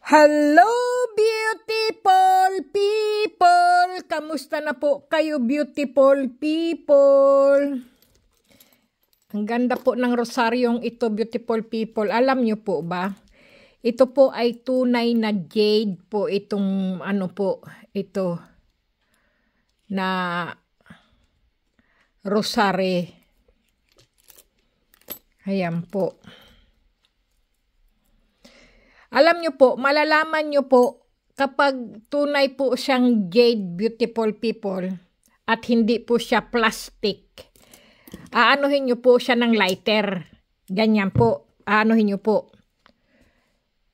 Hello, beautiful people! Kamusta na po kayo, beautiful people? Ang ganda po ng rosaryong ito, beautiful people. Alam nyo po ba? Ito po ay tunay na jade po itong ano po, ito na rosary. Ayan po. Alam nyo po, malalaman nyo po kapag tunay po siyang jade, beautiful people, at hindi po siya plastic. Aanuhin nyo po siya ng lighter. Ganyan po. Aanuhin nyo po.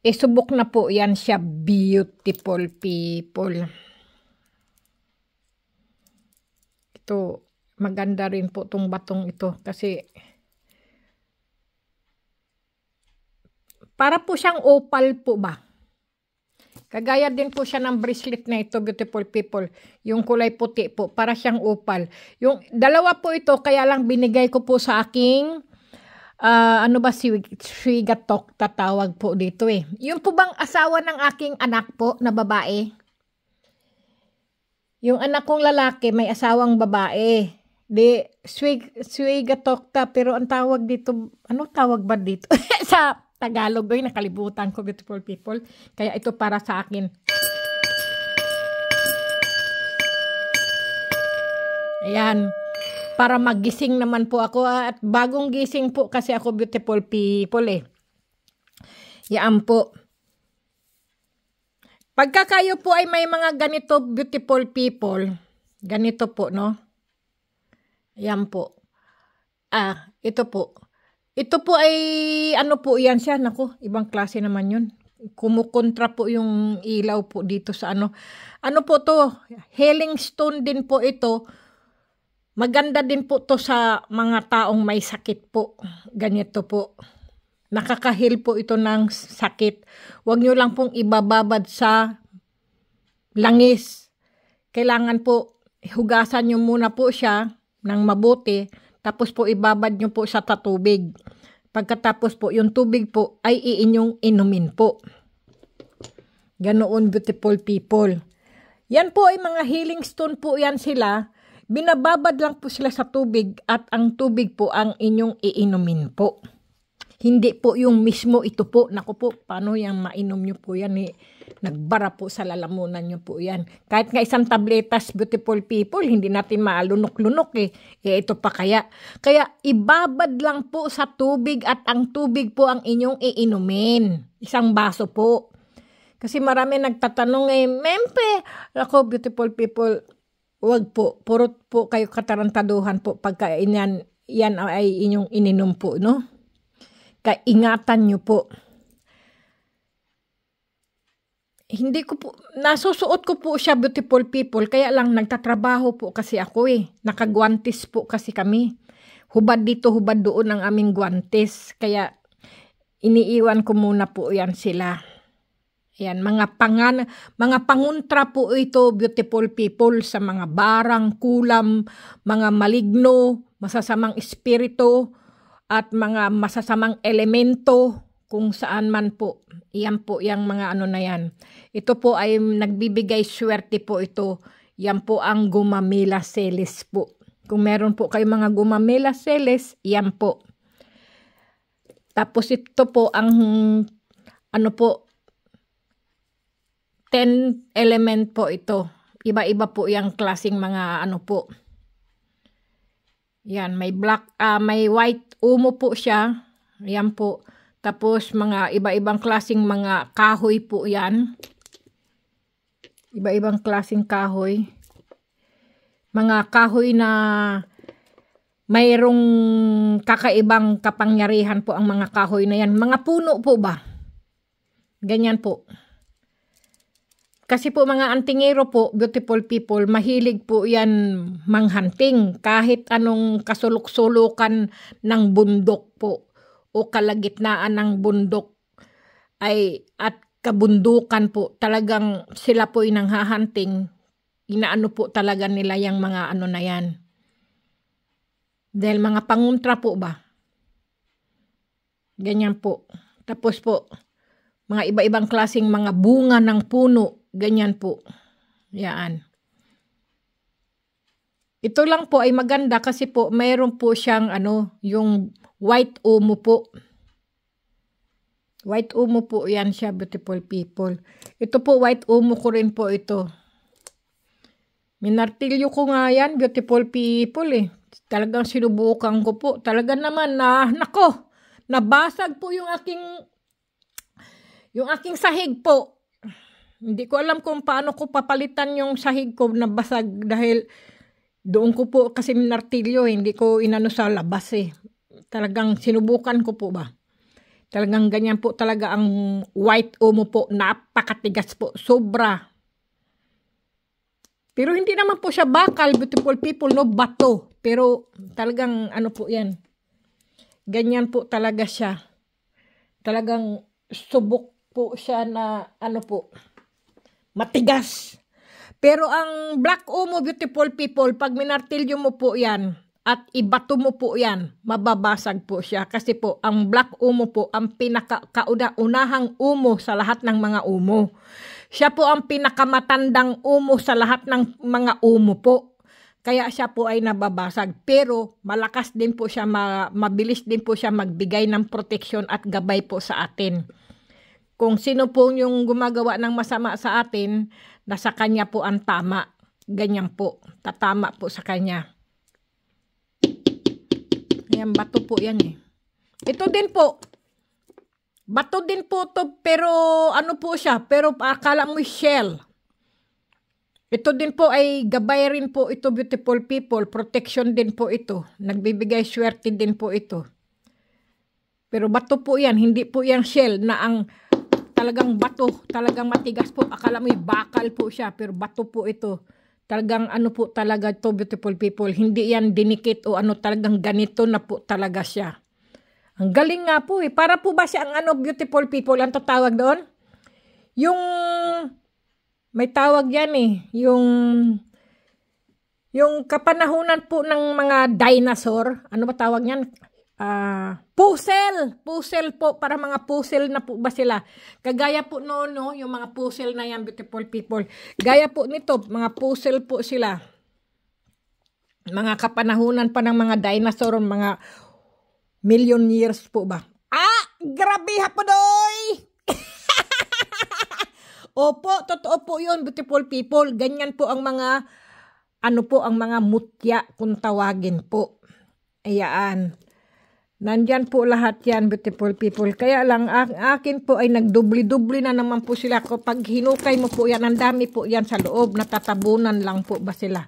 Isubok na po yan siya, beautiful people. Ito, maganda rin po itong batong ito kasi para po siyang opal po ba? Kagaya din po siya ng bracelet na ito, beautiful people. Yung kulay puti po, para siyang opal. Yung dalawa po ito, kaya lang binigay ko po sa aking, ano ba, Swigatok, tatawag po dito eh. Yung po bang asawa ng aking anak po, na babae? Yung anak kong lalaki, may asawang babae. Di, Swigatok ta, pero ang tawag dito, ano tawag ba dito? Sa Tagalog, nakalibutan ko, beautiful people. Kaya ito para sa akin. Ayan. Para magising naman po ako. At bagong gising po kasi ako, beautiful people eh. Yan po. Pagka kayo po ay may mga ganito, beautiful people. Ganito po, no? Yan po. Ito po. Ito po ay, ano po yan siya, naku, ibang klase naman yun. Kumukontra po yung ilaw po dito sa ano. Ano po to, healing stone din po ito. Maganda din po to sa mga taong may sakit po. Ganito po. Nakakahil po ito ng sakit. Huwag nyo lang pong ibababad sa langis. Kailangan po, hugasan nyo muna po siya ng mabuti. Tapos po ibabad nyo po sa tubig. Pagkatapos po, yung tubig po ay iinyong inumin po. Ganoon, beautiful people. Yan po ay mga healing stone po yan sila. Binababad lang po sila sa tubig at ang tubig po ang inyong iinumin po. Hindi po yung mismo ito po. Naku po, paano yung mainom nyo po yan eh. Nagbara po sa lalamunan nyo po yan. Kahit nga isang tabletas, beautiful people, hindi natin maalunok-lunok eh. Ito pa kaya. Kaya ibabad lang po sa tubig at ang tubig po ang inyong iinumin. Isang baso po. Kasi marami nagtatanong eh, Mempe, ako beautiful people, wag po. Puro po kayo katarantaduhan po pagka yan ay inyong ininom po, no? Kaya ingatan nyo po. Hindi ko po, nasusuot ko po siya, beautiful people, kaya lang nagtatrabaho po kasi ako eh. Nakagwantes po kasi kami. Hubad dito, hubad doon ang aming gwantes. Kaya iniiwan ko muna po yan sila. Yan, mga panguntra po ito, beautiful people, sa mga barang, kulam, mga maligno, masasamang espiritu, at mga masasamang elemento, kung saan man po. Yan po, yung mga ano na yan. Ito po ay nagbibigay swerte po ito. Yan po ang Gumamela Celes po. Kung meron po kayo mga Gumamela Celes, yan po. Tapos ito po ang, ano po, 10 element po ito. Iba-iba po yung klaseng mga ano po. Yan, may black, may white umo po siya. Yan po. Tapos mga iba-ibang klaseng mga kahoy po yan. Iba-ibang klaseng kahoy. Mga kahoy na mayroong kakaibang kapangyarihan po ang mga kahoy na yan. Mga puno po ba? Ganyan po. Kasi po mga antingero po, beautiful people, mahilig po yan manghunting. Kahit anong kasulok-sulukan ng bundok po o kalagitnaan ng bundok ay at kabundukan po, talagang sila po inanghahunting. Inaano po talaga nila yung mga ano na yan. Dahil mga panguntra po ba? Ganyan po. Tapos po, mga iba-ibang klaseng mga bunga ng puno. Ganyan po. Yan. Ito lang po ay maganda kasi po mayroon po siyang yung white umo po. White umo po yan siya, beautiful people. Ito po, white umo ko rin po ito. Minartilyo ko nga yan, beautiful people eh. Talagang sinubukan ko po. Talaga naman nako, nabasag po yung aking sahig po. Hindi ko alam kung paano ko papalitan yung sahig ko na basag dahil doon ko po kasi minartilyo, hindi ko inano sa labas eh. Talagang sinubukan ko po ba. Talagang ganyan po talaga ang white umo po, napakatigas po, sobra. Pero hindi naman po siya bakal, beautiful people, no, bato. Pero talagang po yan. Ganyan po talaga siya. Talagang subok po siya na po, matigas. Pero ang black umo, beautiful people, pag minartilyo mo po yan at ibato mo po yan, mababasag po siya. Kasi po, ang black umo po, ang pinakauna-unahang umo sa lahat ng mga umo. Siya po ang pinakamatandang umo sa lahat ng mga umo po. Kaya siya po ay nababasag. Pero malakas din po siya, mabilis din po siya magbigay ng proteksyon at gabay po sa atin. Kung sino po yung gumagawa ng masama sa atin, nasa kanya po ang tama. Ganyan po. Tatama po sa kanya. Ayan, bato po yan eh. Ito din po. Bato din po to, pero po siya. Pero akala mo shell. Ito din po ay gabay rin po ito, beautiful people. Protection din po ito. Nagbibigay swerte din po ito. Pero bato po yan. Hindi po yan shell na ang talagang bato, talagang matigas po. Akala mo bakal po siya, pero bato po ito. Talagang po talaga to, beautiful people. Hindi yan dinikit o talagang ganito na po talaga siya. Ang galing nga po eh. Para po ba siya ang beautiful people, ang tatawag doon? Yung, may tawag yan eh. Yung kapanahunan po ng mga dinosaur. Ano ba tawag yan? Puzzle po, para mga puzzle na po ba sila. Kagaya po yung mga puzzle na yan, beautiful people. Gaya po nito, mga puzzle po sila. Mga kapanahunan pa ng mga dinosaur, mga million years po ba. Grabe hapodoy! Opo, totoo po yun, beautiful people. Ganyan po ang mga, ang mga mutya kung tawagin po. Ayan. Nandyan po lahat yan, beautiful people. Kaya lang, akin po ay nagdubli-dubli na naman po sila. Kapag hinukay mo po yan, ang dami po yan sa loob. Natatabunan lang po ba sila.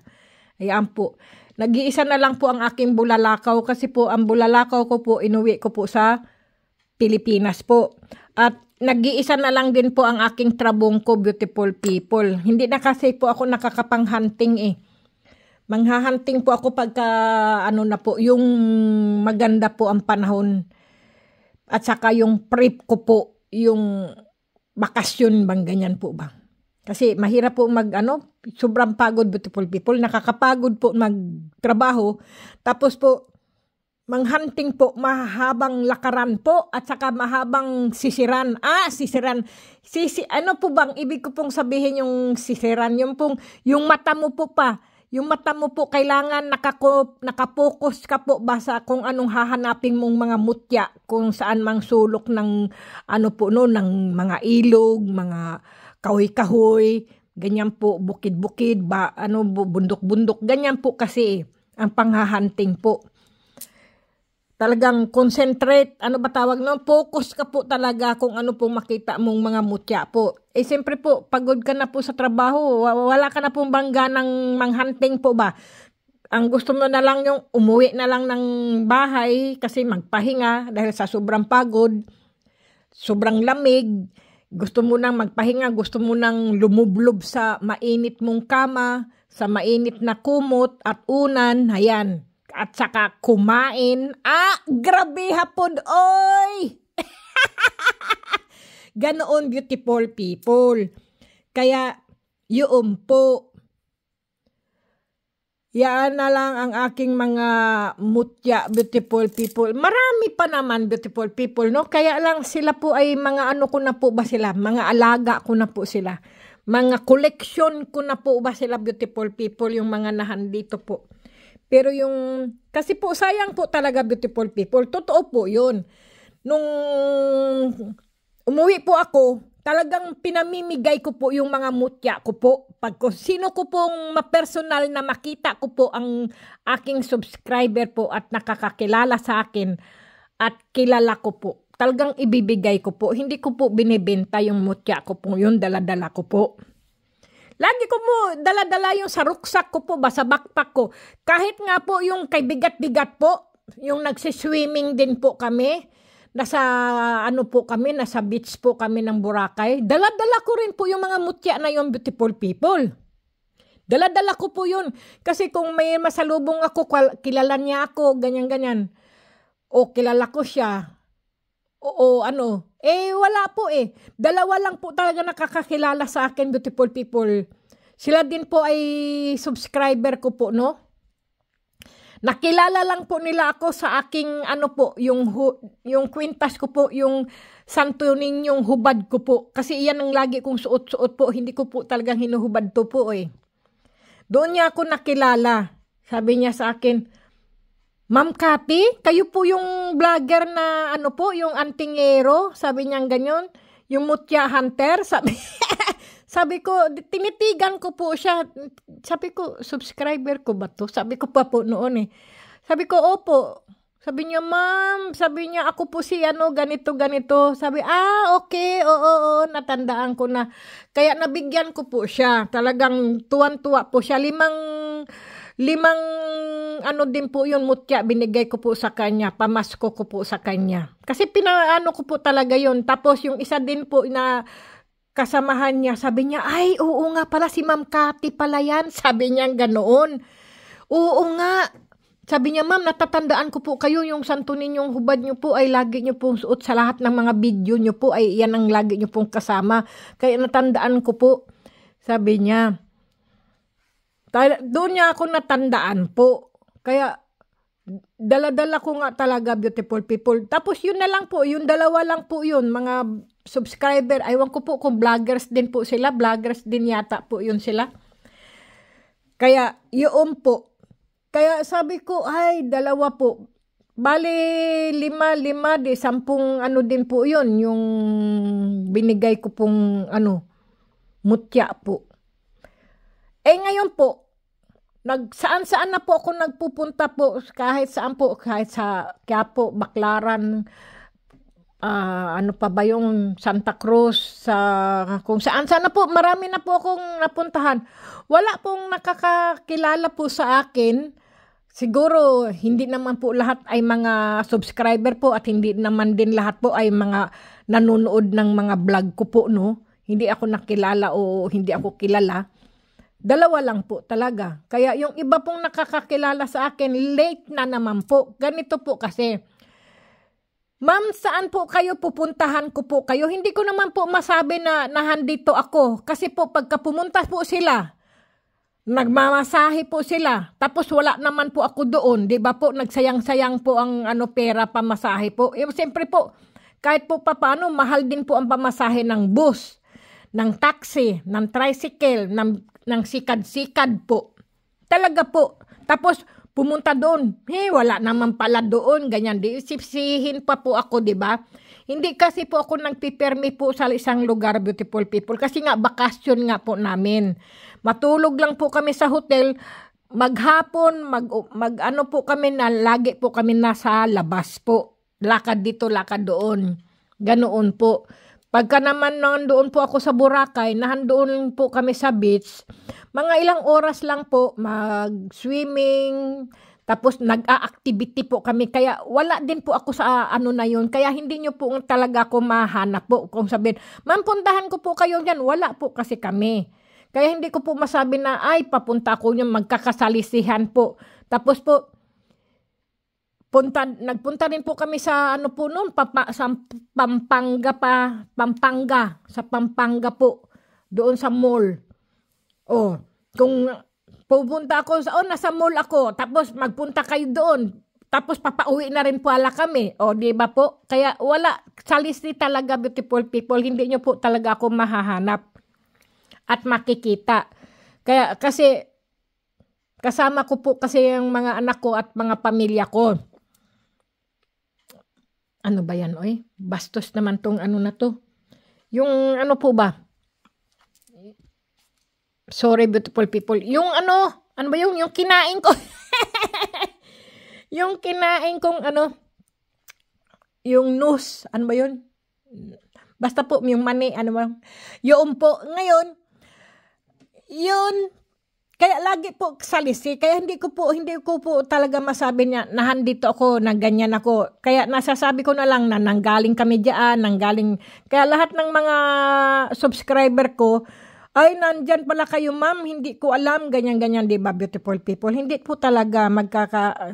Ayan po. Nag-iisa na lang po ang aking bulalakaw. Kasi po, ang bulalakaw ko po, inuwi ko po sa Pilipinas po. At nag-iisa na lang din po ang aking trabong ko, beautiful people. Hindi na kasi po ako nakakapang-hunting eh. Manghahanting po ako pagka na po, yung maganda po ang panahon. At saka yung prep ko po, yung bakasyon bang ganyan po ba. Kasi mahirap po sobrang pagod, beautiful people. Nakakapagod po magtrabaho. Tapos po, manghunting po, mahabang lakaran po at saka mahabang sisiran. Sisiran. Ano po bang ibig ko pong sabihin yung sisiran? Yung mata mo po pa. Yung mata mo po, kailangan nakapokus ka po ba sa kung anong hahanapin mong mga mutya, kung saan mang sulok ng ng mga ilog, mga kahoy-kahoy, ganyan po, bukid-bukid, bundok-bundok, ganyan po kasi ang panghahanting po. Talagang concentrate, focus ka po talaga kung ano pong makita mong mga mutya po. Siyempre po, pagod ka na po sa trabaho, wala ka na pong bangga ng manghunting po ba. Ang gusto mo na lang yung umuwi na lang ng bahay kasi magpahinga dahil sa sobrang pagod, sobrang lamig. Gusto mo nang magpahinga, gusto mo nang lumublob sa mainit mong kama, sa mainit na kumot at unan, ayan. At saka kumain. Grabe hapon, oy! Ganoon, beautiful people. Kaya, yun po. Yan na lang ang aking mga mutya, beautiful people. Marami pa naman, beautiful people, no? Kaya lang sila po ay mga ano ko na po ba sila? Mga alaga ko na po sila. Mga collection ko na po ba sila, beautiful people, yung mga nahandito po. Pero yung, kasi po sayang po talaga, beautiful people. Totoo po yun. Nung umuwi po ako, talagang pinamimigay ko po yung mga mutya ko po. Pag sino ko pong mapersonal na makita ko po ang aking subscriber po at nakakakilala sa akin at kilala ko po. Talagang ibibigay ko po. Hindi ko po binibenta yung mutya ko po. Yung dala-dala ko po. Lagi ko po dala-dala yung sa ruksak ko po ba, sa backpack ko. Kahit nga po yung kay bigat-bigat po, yung nagsiswimming din po kami. Nasa ano po kami, nasa beach po kami ng Boracay. Dala-dala ko rin po yung mga mutya na yung beautiful people. Dala-dala ko po yun. Kasi kung may masalubong ako, kilala niya ako, ganyan-ganyan. O kilala ko siya. O ano. Wala po eh. Dalawa lang po talaga nakakakilala sa akin, beautiful people. Sila din po ay subscriber ko po, no? Nakilala lang po nila ako sa aking ano po, yung kwintas ko po, yung Santo Niñong hubad ko po. Kasi iyan ang lagi kong suot-suot po. Hindi ko po talagang hinuhubad to po eh. Doon niya ako nakilala. Sabi niya sa akin, Ma'am Cathy, kayo po yung vlogger na ano po, yung antingero. Sabi niya ganyan, yung mutya hunter. Sabi ko, tinitigan ko po siya. Sabi ko, subscriber ko ba to? Sabi ko pa po noon eh. Sabi ko, opo. Sabi niya, ma'am, sabi niya, ako po si ano, ganito. Sabi, okay, oo, natandaan ko na. Kaya nabigyan ko po siya. Talagang tuwan-tuwa po siya. Limang ano din po yun, mutya, binigay ko po sa kanya. Pamasko ko po sa kanya. Kasi pinaano ko po talaga yun. Tapos yung isa din po na kasamahan niya, sabi niya, ay, oo nga pala, si Ma'am Cathy pala yan. Sabi niya ganoon. Oo nga. Sabi niya, ma'am, natatandaan ko po kayo, yung Santo Niñong hubad niyo po ay lagi niyo pong suot sa lahat ng mga video niyo po, ay yan ang lagi niyo pong kasama. Kaya natandaan ko po. Sabi niya, doon niya ako natandaan po. Kaya, dala-dala ko nga talaga, beautiful people. Tapos yun na lang po, yung dalawa lang po yun, mga subscriber. Aywan ko po kung vloggers din po sila. Vloggers din yata po yun sila. Kaya, yun po. Kaya sabi ko, ay, dalawa po. Bale, lima, 10 ano din po yun. Yung binigay ko pong, mutya po. Ngayon po, saan-saan na po ako nagpupunta po, kahit saan po, kahit sa Quiapo, Baclaran, ano pa ba yung Santa Cruz, kung saan-saan na po, marami na po akong napuntahan. Wala pong nakakakilala po sa akin. Siguro, hindi naman po lahat ay mga subscriber po at hindi naman din lahat po ay mga nanonood ng mga vlog ko po, no? Hindi ako nakilala o hindi ako kilala. Dalawa lang po talaga. Kaya yung iba pong nakakakilala sa akin, late na naman po. Ganito po kasi, ma'am, saan po kayo pupuntahan ko po kayo? Hindi ko naman po masabi na nahandito ako. Kasi po pagka pumunta po sila, nagmamasahe po sila. Tapos wala naman po ako doon. Diba po, nagsayang-sayang po ang pera pamasahe po. Siyempre po, kahit po paano, mahal din po ang pamasahe ng bus, ng taxi, ng tricycle, ng sikad-sikad po. Talaga po. Tapos, pumunta doon. Wala naman pala doon. Ganyan. Sipsihin pa po ako, di ba? Hindi kasi po ako nagpipermi po sa isang lugar, beautiful people. Kasi nga, bakasyon nga po namin. Matulog lang po kami sa hotel. Maghapon, ano po kami na, lagi po kami nasa labas po. Lakad dito, lakad doon. Ganoon po. Pagka naman nandoon po ako sa Boracay, nahandoon po kami sa beach, mga ilang oras lang po mag-swimming, tapos nag-a-activity po kami. Kaya wala din po ako sa na yun. Kaya hindi nyo po talaga ako mahanap po. Kung sabihin, ma'am, puntahan ko po kayo dyan. Wala po kasi kami. Kaya hindi ko po masabi na, ay, papunta ko nyo, magkakasalisihan po. Tapos po, nagpunta rin po kami sa po noon, sa Pampanga po, doon sa mall. Kung pupunta ako sa, nasa mall ako, tapos magpunta kayo doon, tapos papauwi na rin pala kami. O, di ba po? Kaya wala, sa list talaga, beautiful people, hindi nyo po talaga ako mahahanap at makikita. Kaya, kasi, kasama ko po kasi yung mga anak ko at mga pamilya ko. Ano ba yan, oy? Bastos naman tong ano na to. Yung ano po ba? Sorry, beautiful people. Yung ano ba yung kinain ko? Yung kinain kong ano, yung nose, ano ba yun? Basta po, yung mani, ano ba? Yun po, ngayon, yun, kaya lagi po salisi, kaya hindi ko po talaga masabi niya, nahandito ako, na ganyan ako. Kaya nasasabi ko na lang na nanggaling kami diyan, kaya lahat ng mga subscriber ko, ay, nandyan pala kayo, ma'am, hindi ko alam, ganyan-ganyan, di ba, beautiful people? Hindi po talaga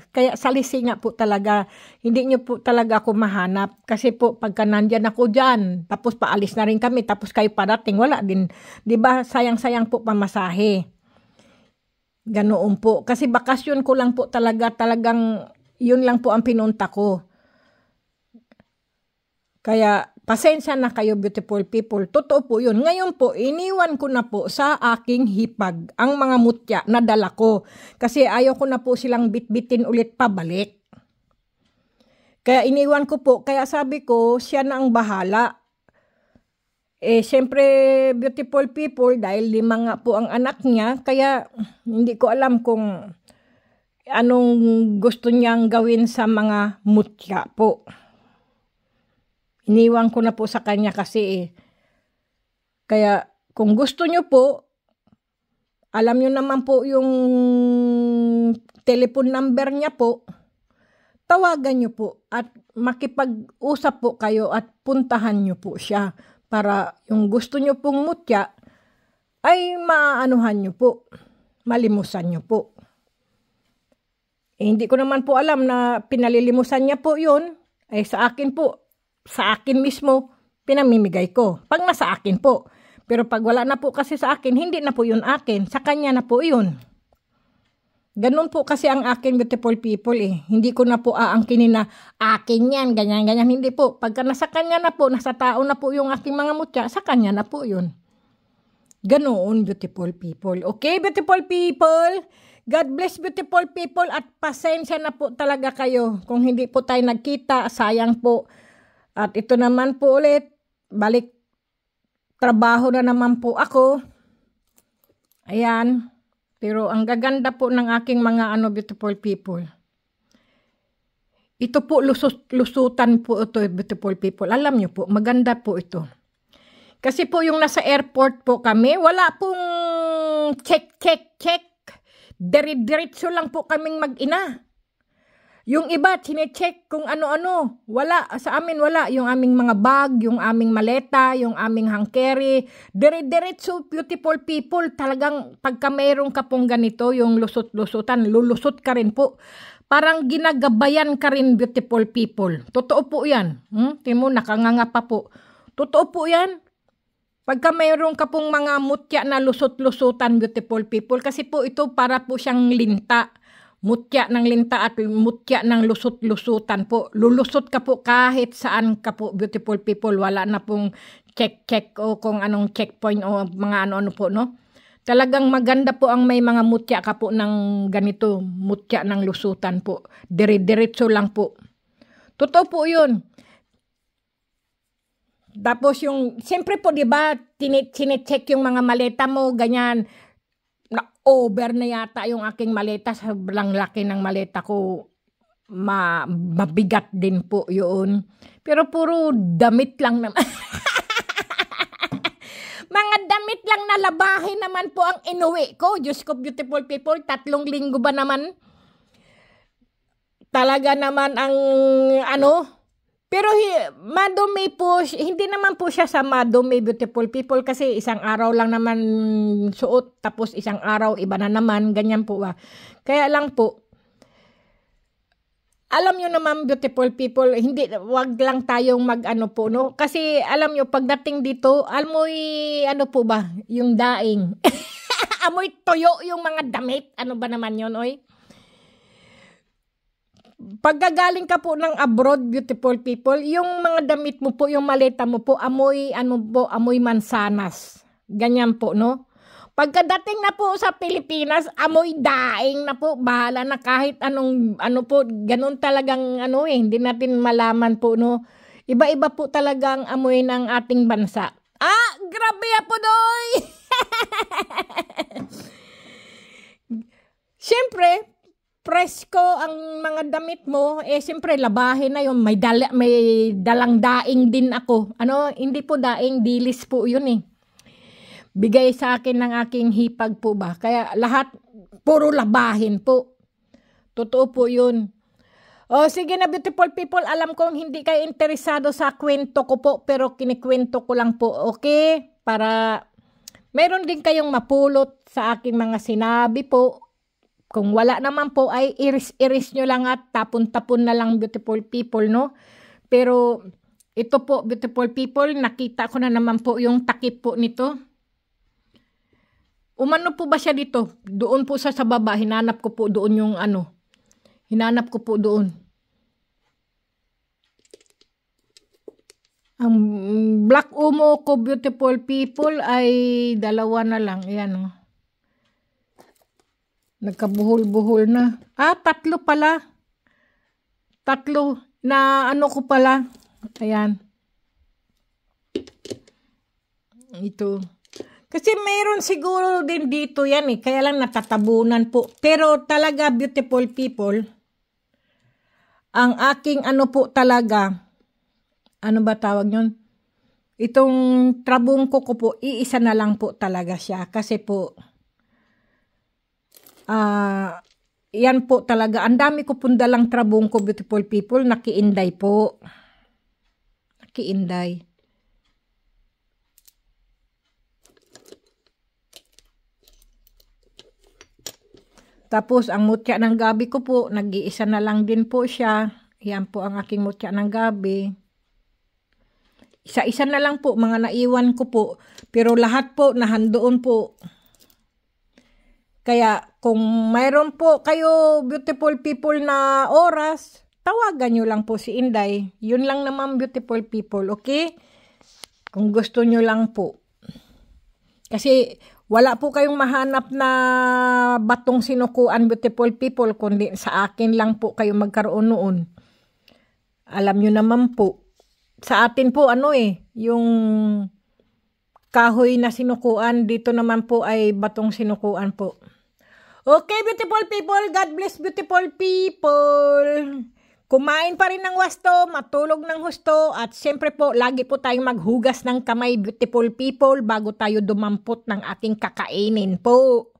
kaya salisi nga po talaga, hindi nyo po talaga ako mahanap. Kasi po, pagka nandyan ako dyan, tapos paalis na rin kami, tapos kayo parating, wala din. Di ba, sayang-sayang po pamasahe. Ganoon po. Kasi bakasyon ko lang po talagang, yun lang po ang pinunta ko. Kaya, pasensya na kayo, beautiful people. Totoo po yun. Ngayon po, iniwan ko na po sa aking hipag ang mga mutya na dala ko. Kasi ayaw ko na po silang bitbitin ulit pabalik. Kaya iniwan ko po. Kaya sabi ko, siya na ang bahala. Siyempre, beautiful people, dahil 5 nga po ang anak niya. Kaya, hindi ko alam kung anong gusto niyang gawin sa mga mutya po. Iniwan ko na po sa kanya kasi Kaya kung gusto nyo po, alam nyo naman po yung telephone number niya po, tawagan nyo po at makipag-usap po kayo at puntahan nyo po siya para yung gusto nyo pong mutya ay maanuhan nyo po, malimusan nyo po. Hindi ko naman po alam na pinalilimusan niya po yun, ay sa akin po, sa akin mismo, pinamimigay ko. Pag nasa akin po. Pero pag wala na po kasi sa akin, hindi na po yun akin. Sa kanya na po yun. Ganun po kasi ang akin, beautiful people eh. Hindi ko na po aangkinin na akin yan, ganyan-ganyan. Hindi po. Pagka nasa kanya na po, nasa tao na po yung aking mga mutya, sa kanya na po yun. Ganoon, beautiful people. Okay, beautiful people? God bless, beautiful people, at pasensya na po talaga kayo. Kung hindi po tayo nagkita, sayang po. At ito naman po ulit, balik trabaho na naman po ako. Ayan. Pero ang gaganda po ng aking mga beautiful people. Ito po, lusutan po ito, beautiful people. Alam nyo po, maganda po ito. Kasi po yung nasa airport po kami, wala pong check. Diretso lang po kaming mag-ina. Yung iba, chinecheck kung ano-ano. Wala, sa amin wala. Yung aming mga bag, yung aming maleta, yung aming hangkeri. Diretso, beautiful people. Talagang pagka mayroong ka pong ganito, yung lusot-lusutan, lulusot ka rin po. Parang ginagabayan ka rin, beautiful people. Totoo po yan. Timo, nakanganga pa po. Totoo po yan. Pagka mayroong ka pong mga mutya na lusot-lusutan, beautiful people. Kasi po ito para po siyang linta. Mutya ng linta at mutya ng lusot-lusutan po. Lulusot ka po kahit saan ka po, beautiful people. Wala na pong check o kung anong checkpoint o mga ano-ano po, no? Talagang maganda po ang may mga mutya ka po ng ganito, mutya ng lusutan po. Diretso lang po. Totoo po yun. Tapos yung, siyempre po, di ba, chinecheck yung mga maleta mo, ganyan. Over na yata yung aking maleta. Sobrang laki ng maleta ko. Mabigat din po yun. Pero puro damit lang naman. Mga damit lang na labahin naman po ang inuwi ko. Diyos ko, beautiful people. 3 linggo ba naman? Talaga naman ang pero madumi po, hindi naman po siya sa madumi, beautiful people, kasi isang araw lang naman suot, tapos isang araw iba na naman, ganyan po ba. Kaya lang po, alam nyo naman, beautiful people, wag lang tayong po, no? Kasi alam nyo, pagdating dito, almoy, po ba, yung daing. Amoy tuyo yung mga damit. Ano ba naman yun, oy? Pagkagaling ka po ng abroad, beautiful people, yung mga damit mo po, yung maleta mo po, amoy, amoy mansanas. Ganyan po, no? Pagkadating na po sa Pilipinas, amoy daing na po. Bahala na kahit anong, po, ganun talagang, hindi natin malaman po, no? Iba-iba po talagang amoy ng ating bansa. Grabe po, doy! Siyempre, presko ang mga damit mo, siyempre labahin na yun. May dalang daing din ako. Hindi po daing, dilis po yun eh. Bigay sa akin ng aking hipag po ba. Kaya lahat, puro labahin po. Totoo po yun. Sige na beautiful people, alam kong hindi kayo interesado sa kwento ko po, pero kinikwento ko lang po, okay? Para meron din kayong mapulot sa aking mga sinabi po. Kung wala naman po ay iris nyo lang at tapon-tapon na lang beautiful people, no? Pero ito po beautiful people, nakita ko na naman po yung takip po nito. Umano po ba siya dito? Doon po sa baba, hinanap ko po doon yung hinanap ko po doon. Ang black umo ko beautiful people ay 2 na lang. Ayan, nagkabuhol-buhol na. 3 pala. 3 na ko pala. Ayan. Ito. Kasi mayroon siguro din dito yan eh. Kaya lang natatabunan po. Pero talaga beautiful people, ang aking po talaga, ano ba tawag yun? Itong trabong ko po, iisa na lang po talaga siya. Kasi po, yan po talaga. Ang dami ko pundalang trabong ko, beautiful people. Nakiinday po. Nakiinday. Tapos, ang mutya ng gabi ko po, nag-iisa na lang din po siya. Yan po ang aking mutya ng gabi. Isa-isa na lang po, mga naiwan ko po. Pero lahat po, nahandoon po. Kaya kung mayroon po kayo beautiful people na oras, tawagan nyo lang po si Inday. Yun lang naman beautiful people, okay? Kung gusto nyo lang po. Kasi wala po kayong mahanap na batong sinukuan beautiful people, kundi sa akin lang po kayo magkaroon noon. Alam nyo naman po. Sa atin po yung kahoy na sinukuan, dito naman po ay batong sinukuan po. Okay, beautiful people. God bless beautiful people. Kumain pa rin ng wasto, matulog ng husto, at siyempre po, lagi po tayong maghugas ng kamay, beautiful people, bago tayo dumampot ng ating kakainin po.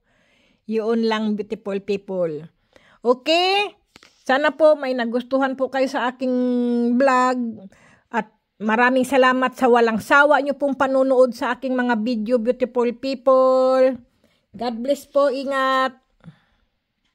Yun lang, beautiful people. Okay? Sana po may nagustuhan po kayo sa aking vlog. At maraming salamat sa walang sawa nyo pong panunood sa aking mga video, beautiful people. God bless po, ingat.